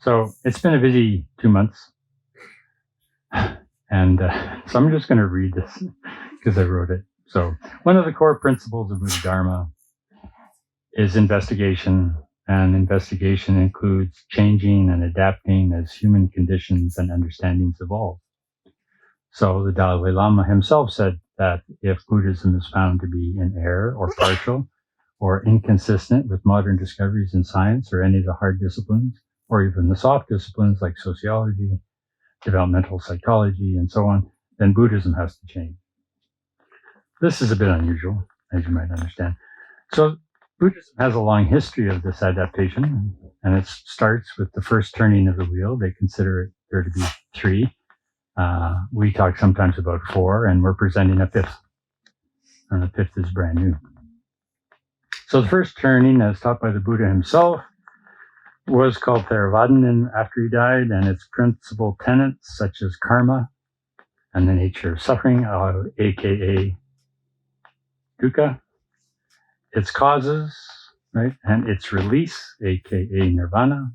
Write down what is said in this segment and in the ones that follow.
So it's been a busy 2 months. And so I'm just going to read this because I wrote it. So one of the core principles of Buddha Dharma is investigation, and investigation includes changing and adapting as human conditions and understandings evolve. So the Dalai Lama himself said that if Buddhism is found to be in error or partial or inconsistent with modern discoveries in science or any of the hard disciplines, or even the soft disciplines like sociology, developmental psychology, and so on, then Buddhism has to change. This is a bit unusual, as you might understand. So Buddhism has a long history of this adaptation, and it starts with the first turning of the wheel. They consider there to be 3. We talk sometimes about 4, and we're presenting a 5th. And the 5th is brand new. So the first turning, as taught by the Buddha himself, was called Theravada after he died, and its principal tenets, such as karma and the nature of suffering, aka dukkha, its causes, right, and its release, aka nirvana,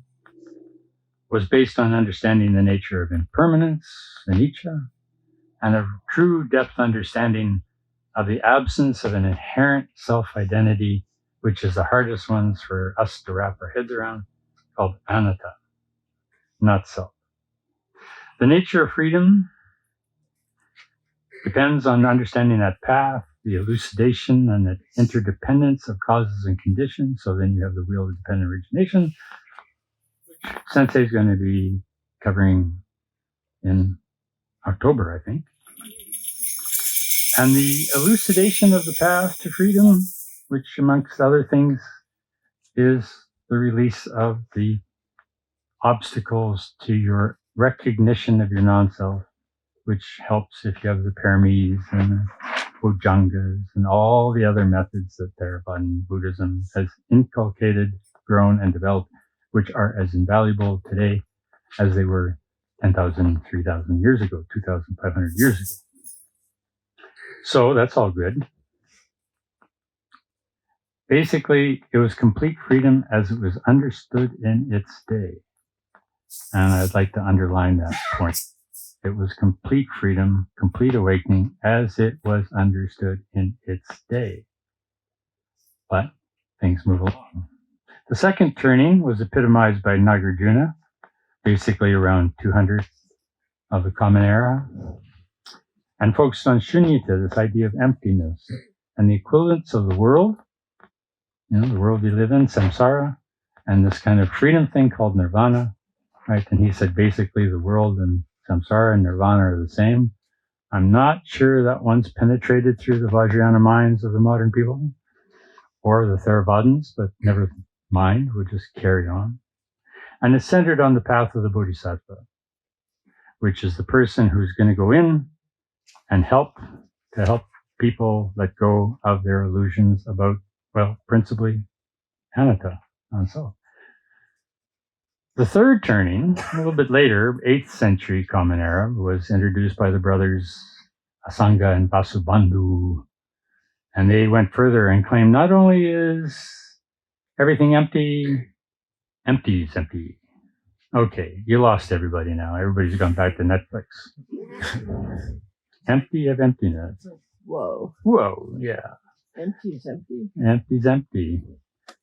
was based on understanding the nature of impermanence, anicca, and a true depth understanding of the absence of an inherent self-identity, which is the hardest ones for us to wrap our heads around, called anatta, not self. The nature of freedom depends on understanding that path, the elucidation and the interdependence of causes and conditions. So then you have the wheel of dependent origination, which Sensei is going to be covering in October, I think. And the elucidation of the path to freedom, which amongst other things is the release of the obstacles to your recognition of your non-self, which helps if you have the paramis and the bojjhangas and all the other methods that Theravada Buddhism has inculcated, grown, and developed, which are as invaluable today as they were 10,000, 3,000 years ago, 2,500 years ago. So that's all good. Basically, it was complete freedom as it was understood in its day. And I'd like to underline that point. It was complete freedom, complete awakening as it was understood in its day. But things move along. The second turning was epitomized by Nagarjuna, basically around 200 of the Common Era, and focused on shunyata, this idea of emptiness, and the equivalence of the world, the world we live in, samsara, and this kind of freedom thing called nirvana, right? And he said basically the world and samsara and nirvana are the same. I'm not sure that one's penetrated through the Vajrayana minds of the modern people or the Theravadins, but never mind, we'll just carry on. And it's centered on the path of the Bodhisattva, which is the person who's going to go in and help people let go of their illusions about, well, principally anatta, non-self. The third turning, a little bit later, 8th century Common Era, was introduced by the brothers Asanga and Vasubandhu. And they went further and claimed not only is everything empty, empty is empty. Okay, you lost everybody now. Everybody's gone back to Netflix. Empty of emptiness. Whoa. Whoa, yeah. Empty is empty. Empty is empty.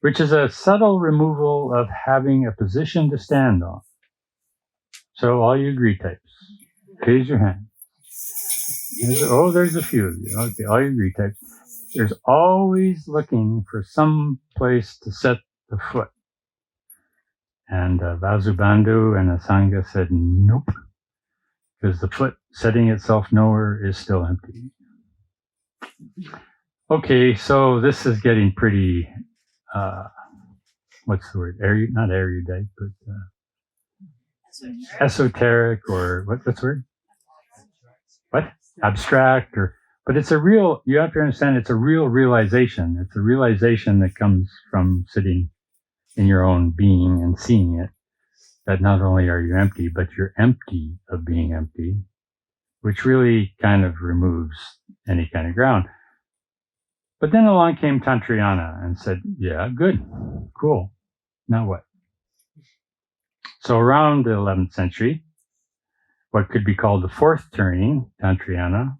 Which is a subtle removal of having a position to stand on. So all you agree types, raise your hand. There's a few of you. Okay, all you agree types. There's always looking for some place to set the foot. And Vasubandhu and Asanga said, nope, because the foot setting itself nowhere is still empty. Okay, so this is getting pretty, what's the word? Not erudite, but esoteric, or what's the word? What? Abstract, but it's a real, you have to understand, it's a real realization. It's a realization that comes from sitting in your own being and seeing it, that not only are you empty, but you're empty of being empty, which really kind of removes any kind of ground. But then along came Tantrayana and said, yeah, good, cool, now what? So around the 11th century, what could be called the fourth turning, Tantrayana,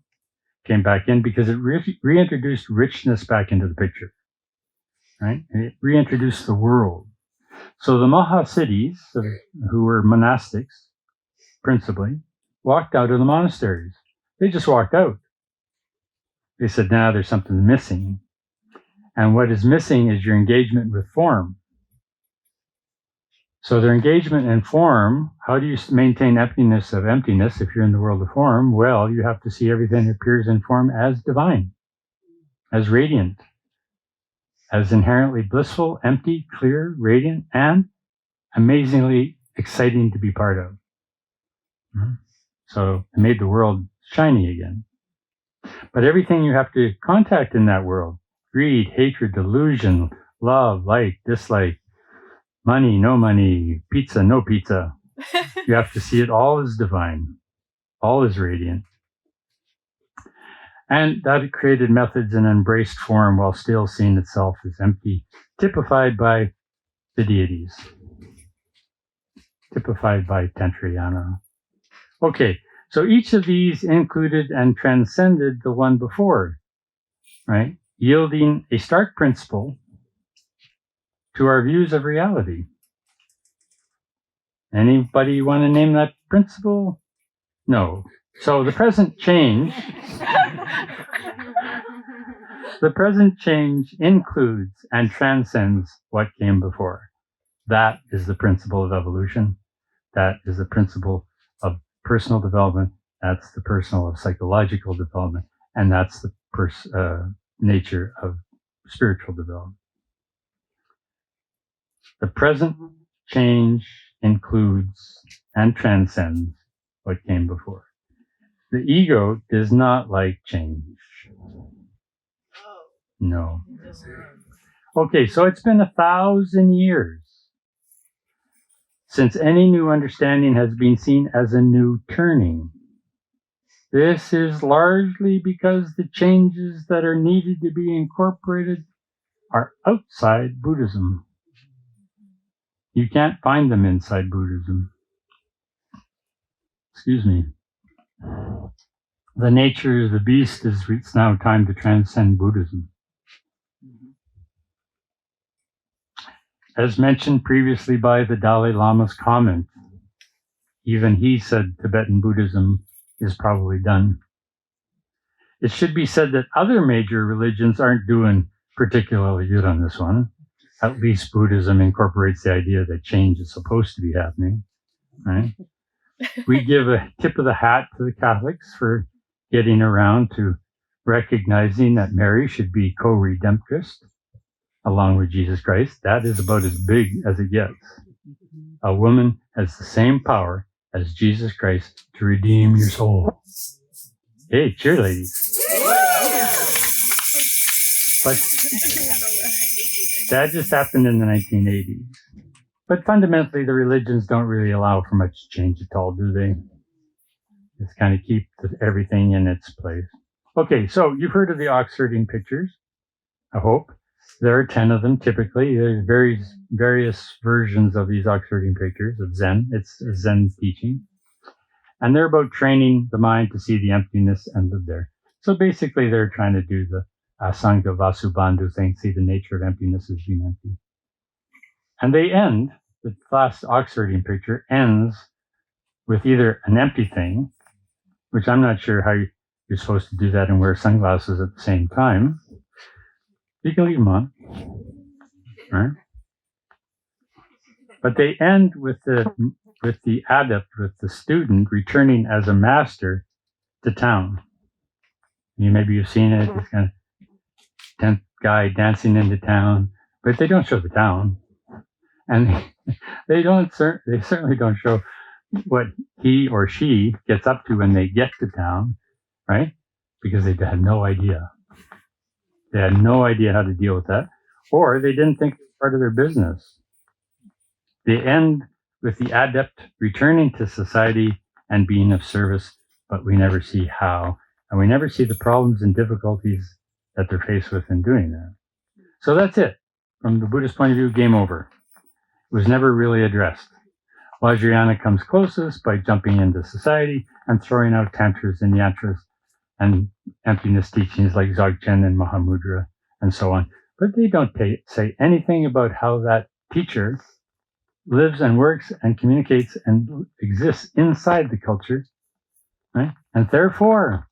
came back in because it reintroduced richness back into the picture, right? And it reintroduced the world. So the Maha cities, who were monastics, principally, walked out of the monasteries. They just walked out. They said, now there's something missing. And what is missing is your engagement with form. So their engagement in form, how do you maintain emptiness of emptiness if you're in the world of form? Well, you have to see everything that appears in form as divine, as radiant, as inherently blissful, empty, clear, radiant, and amazingly exciting to be part of. So it made the world shiny again. But everything you have to contact in that world, greed, hatred, delusion, love, like, dislike, money, no money, pizza, no pizza. You have to see it all as divine, all as radiant. And that created methods and embraced form while still seeing itself as empty, typified by the deities, typified by Tantrayana. Okay, so each of these included and transcended the one before, right? Yielding a stark principle to our views of reality. Anybody want to name that principle? No. So the present change, includes and transcends what came before. That is the principle of evolution. That is the principle of personal development. That's the personal of psychological development. And that's the nature of spiritual development. The present change includes and transcends what came before. The ego does not like change. No. Okay, so it's been 1,000 years since any new understanding has been seen as a new turning. This is largely because the changes that are needed to be incorporated are outside Buddhism. You can't find them inside Buddhism. Excuse me. The nature of the beast is it's now time to transcend Buddhism. As mentioned previously by the Dalai Lama's comment, even he said Tibetan Buddhism is probably done. It should be said that other major religions aren't doing particularly good on this one. At least Buddhism incorporates the idea that change is supposed to be happening, right? We give a tip of the hat to the Catholics for getting around to recognizing that Mary should be co-redemptress along with Jesus Christ. That is about as big as it gets. A woman has the same power as Jesus Christ to redeem your soul. Hey, cheer, ladies. But that just happened in the 1980s. But fundamentally, the religions don't really allow for much change at all, do they? Just kind of keep everything in its place. Okay, so you've heard of the ox herding pictures, I hope. There are 10 of them typically. There's various versions of these ox herding pictures of Zen. It's a Zen teaching. And they're about training the mind to see the emptiness and live there. So basically, they're trying to do the Asanga Vasubandhu thing, see the nature of emptiness as being empty. And they end, the last ox herding picture ends with either an empty thing, which I'm not sure how you're supposed to do that and wear sunglasses at the same time. You can leave them on, right? But they end with the adept, with the student returning as a master to town. Maybe you've seen it, this kind of 10th guy dancing into town, but they don't show the town. And they certainly don't show what he or she gets up to when they get to town, right? Because they had no idea. They had no idea how to deal with that, or they didn't think it was part of their business. They end with the adept returning to society and being of service, but we never see how, and we never see the problems and difficulties that they're faced with in doing that. So that's it. From the Buddhist point of view, game over. It was never really addressed. Vajrayana comes closest by jumping into society and throwing out tantras and yantras and emptiness teachings like Dzogchen and Mahamudra and so on. But they don't say anything about how that teacher lives and works and communicates and exists inside the culture, right? And therefore,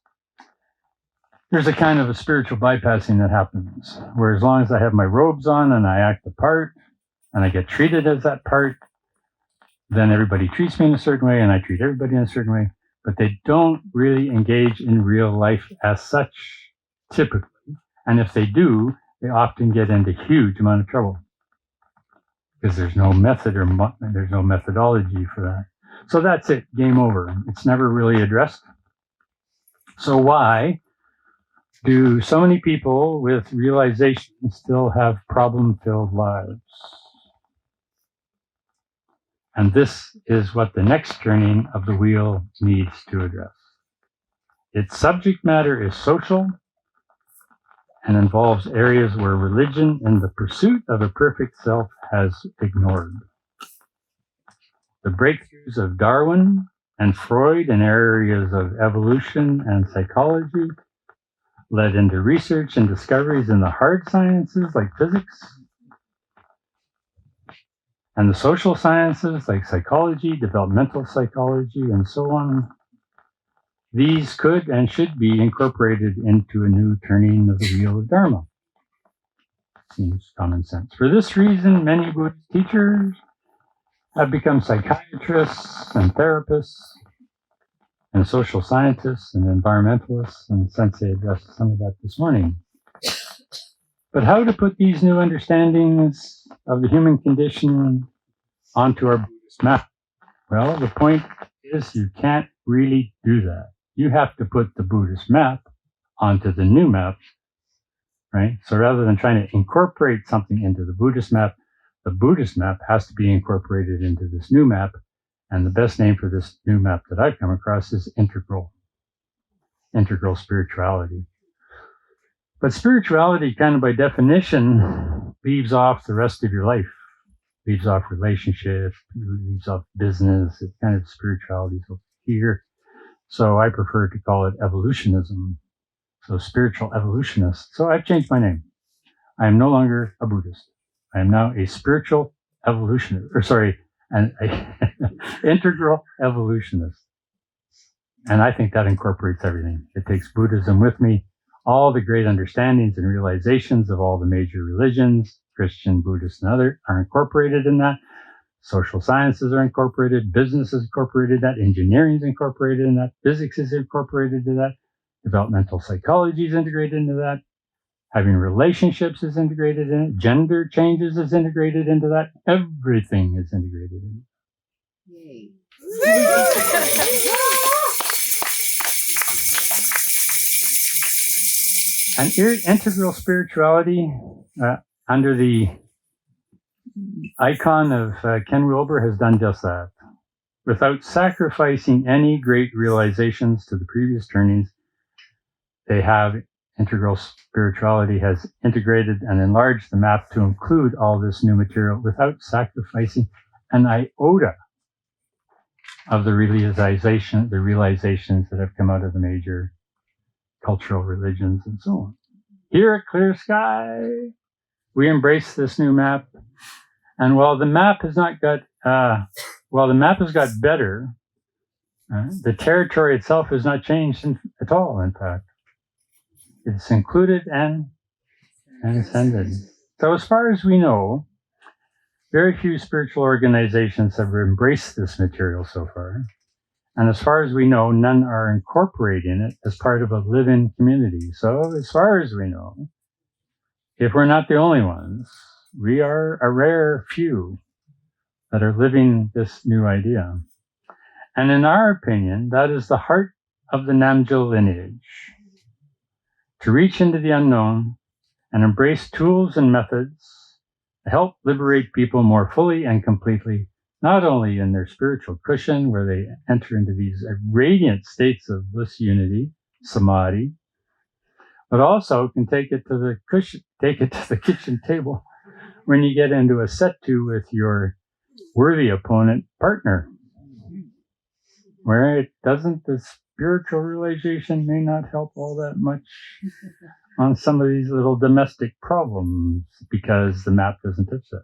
there's a kind of a spiritual bypassing that happens, where as long as I have my robes on and I act the part and I get treated as that part, then everybody treats me in a certain way and I treat everybody in a certain way, but they don't really engage in real life as such, typically. And if they do, they often get into huge amount of trouble because there's no method or there's no methodology for that. So that's it, game over. It's never really addressed. So why do so many people with realization still have problem-filled lives? And this is what the next turning of the wheel needs to address. Its subject matter is social and involves areas where religion in the pursuit of a perfect self has ignored. The breakthroughs of Darwin and Freud in areas of evolution and psychology led into research and discoveries in the hard sciences like physics, and the social sciences like psychology, developmental psychology, and so on. These could and should be incorporated into a new turning of the Wheel of Dharma. Seems common sense. For this reason, many Buddhist teachers have become psychiatrists and therapists and social scientists and environmentalists, and Sensei addressed some of that this morning. But how to put these new understandings of the human condition onto our Buddhist map? Well, the point is you can't really do that. You have to put the Buddhist map onto the new map, right? So rather than trying to incorporate something into the Buddhist map has to be incorporated into this new map. And the best name for this new map that I've come across is integral spirituality. But spirituality, kind of by definition, leaves off the rest of your life, leaves off relationships, leaves off business. It's kind of spirituality is over here. So I prefer to call it evolutionism. So spiritual evolutionist. So I've changed my name. I am no longer a Buddhist. I am now a spiritual evolutionist, an integral evolutionist. And I think that incorporates everything. It takes Buddhism with me. All the great understandings and realizations of all the major religions, Christian, Buddhist, and other, are incorporated in that. Social sciences are incorporated. Business is incorporated in that. Engineering is incorporated in that. Physics is incorporated into that. Developmental psychology is integrated into that. Having relationships is integrated in it. Gender changes is integrated into that. Everything is integrated in it. Yay. And integral spirituality, under the icon of Ken Wilber, has done just that. Without sacrificing any great realizations to the previous turnings, integral spirituality has integrated and enlarged the map to include all this new material without sacrificing an iota of the realizations that have come out of the major cultural religions and so on. Here at Clear Sky, we embrace this new map. And while the map has got better, the territory itself has not changed at all, in fact. It's included and transcended. So as far as we know, very few spiritual organizations have embraced this material so far. And as far as we know, none are incorporating it as part of a live-in community. So as far as we know, if we're not the only ones, we are a rare few that are living this new idea. And in our opinion, that is the heart of the Namgyal lineage. To reach into the unknown and embrace tools and methods to help liberate people more fully and completely, not only in their spiritual cushion, where they enter into these radiant states of bliss unity, samadhi, but also can take it to the kitchen table when you get into a set-to with your worthy opponent partner. Where it doesn't, the spiritual realization may not help all that much on some of these little domestic problems because the map doesn't touch that.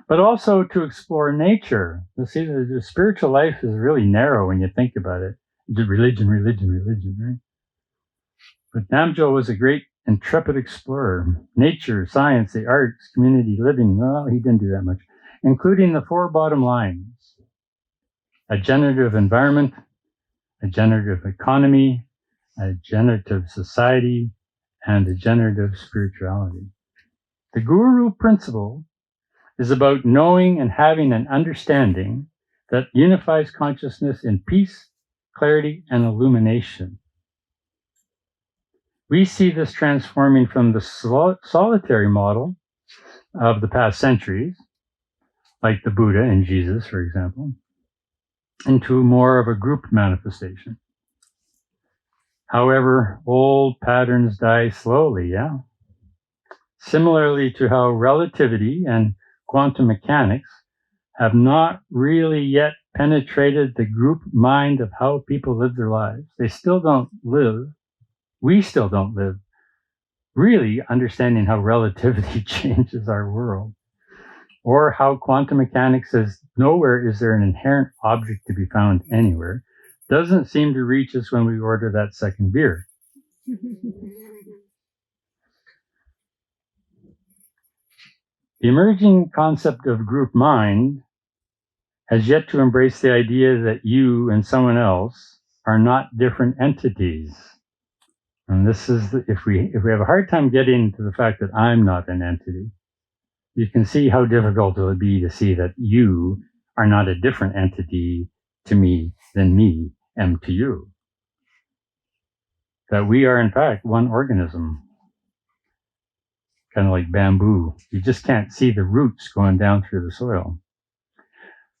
But also to explore nature. You see, the spiritual life is really narrow when you think about it. Religion, right? But Namgyal was a great intrepid explorer. Nature, science, the arts, community living, well, he didn't do that much, including the 4 bottom lines. A generative environment, a generative economy, a generative society, and a generative spirituality. The guru principle is about knowing and having an understanding that unifies consciousness in peace, clarity, and illumination. We see this transforming from the solitary model of the past centuries, like the Buddha and Jesus, for example, into more of a group manifestation. However, old patterns die slowly, yeah? Similarly to how relativity and quantum mechanics have not really yet penetrated the group mind of how people live their lives. They still don't live, we still don't live, really understanding how relativity changes our world, or how quantum mechanics says nowhere is there an inherent object to be found anywhere, doesn't seem to reach us when we order that second beer. The emerging concept of group mind has yet to embrace the idea that you and someone else are not different entities. And this is, if we have a hard time getting to the fact that I'm not an entity, you can see how difficult it would be to see that you are not a different entity to me than me am to you. That we are in fact one organism. Kind of like bamboo. You just can't see the roots going down through the soil.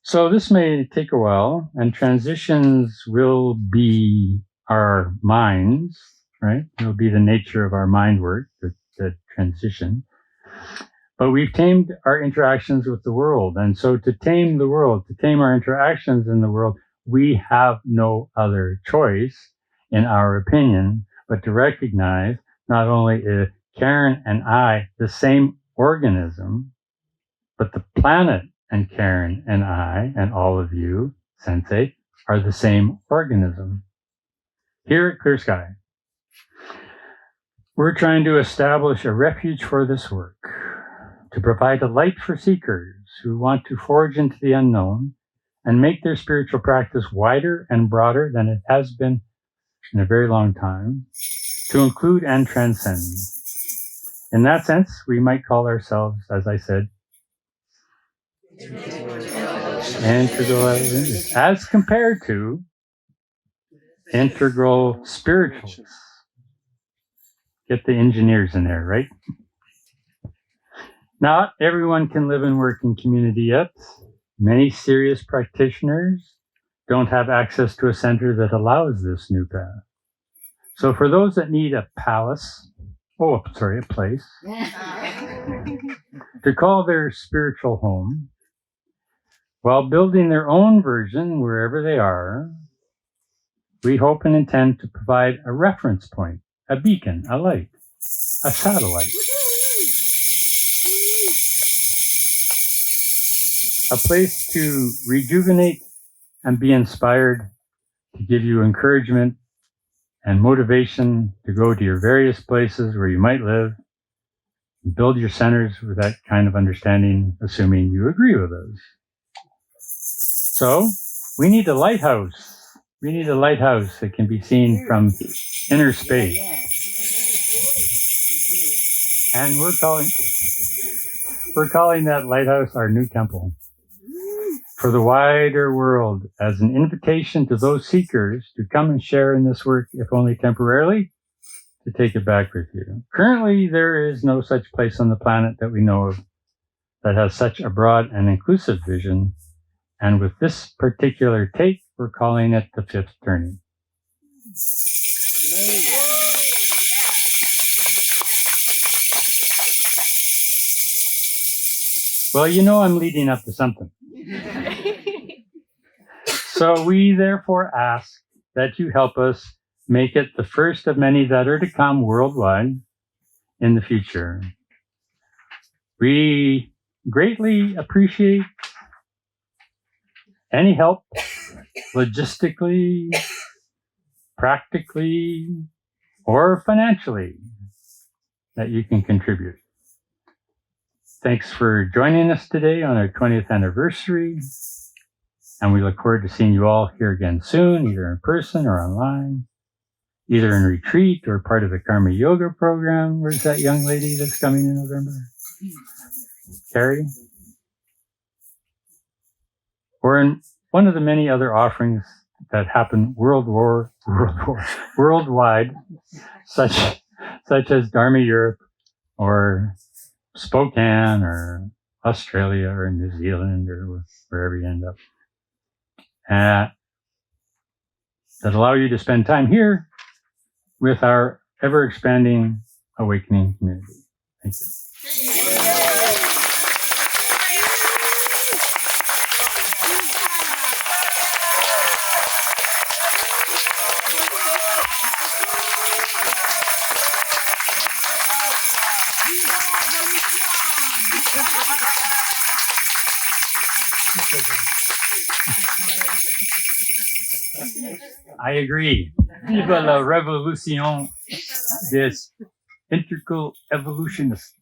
So this may take a while, and transitions will be our minds, right? It'll be the nature of our mind work, the transition. But we've tamed our interactions with the world. And so to tame the world, to tame our interactions in the world, we have no other choice, in our opinion, but to recognize not only Karen and I, the same organism, but the planet and Karen and I and all of you, Sensei, are the same organism. Here at Clear Sky, we're trying to establish a refuge for this work, to provide a light for seekers who want to forge into the unknown and make their spiritual practice wider and broader than it has been in a very long time, to include and transcend. In that sense, we might call ourselves, as I said, Integral Evolutionist, as compared to Integral Spiritualists. Get the engineers in there, right? Not everyone can live and work in community yet. Many serious practitioners don't have access to a center that allows this new path. So for those that need a place, to call their spiritual home, while building their own version wherever they are, we hope and intend to provide a reference point, a beacon, a light, a satellite, a place to rejuvenate and be inspired, to give you encouragement and motivation to go to your various places where you might live, and build your centers with that kind of understanding, assuming you agree with us. So, we need a lighthouse. We need a lighthouse that can be seen from inner space. And we're calling that lighthouse our new temple for the wider world, as an invitation to those seekers to come and share in this work, if only temporarily, to take it back with you. Currently, there is no such place on the planet that we know of that has such a broad and inclusive vision. And with this particular take, we're calling it the fifth turning. Well, you know I'm leading up to something. So we therefore ask that you help us make it the first of many that are to come worldwide in the future. We greatly appreciate any help, logistically, practically, or financially, that you can contribute. Thanks for joining us today on our 20th anniversary, and we look forward to seeing you all here again soon, either in person or online, either in retreat or part of the Karma Yoga program. Where's that young lady that's coming in November? Carrie? Or in one of the many other offerings that happen worldwide, such as Dharma Europe or Spokane or Australia or New Zealand or wherever you end up, that allow you to spend time here with our ever-expanding awakening community. Thank you. I agree. Vive la révolution des Integral Evolutionists.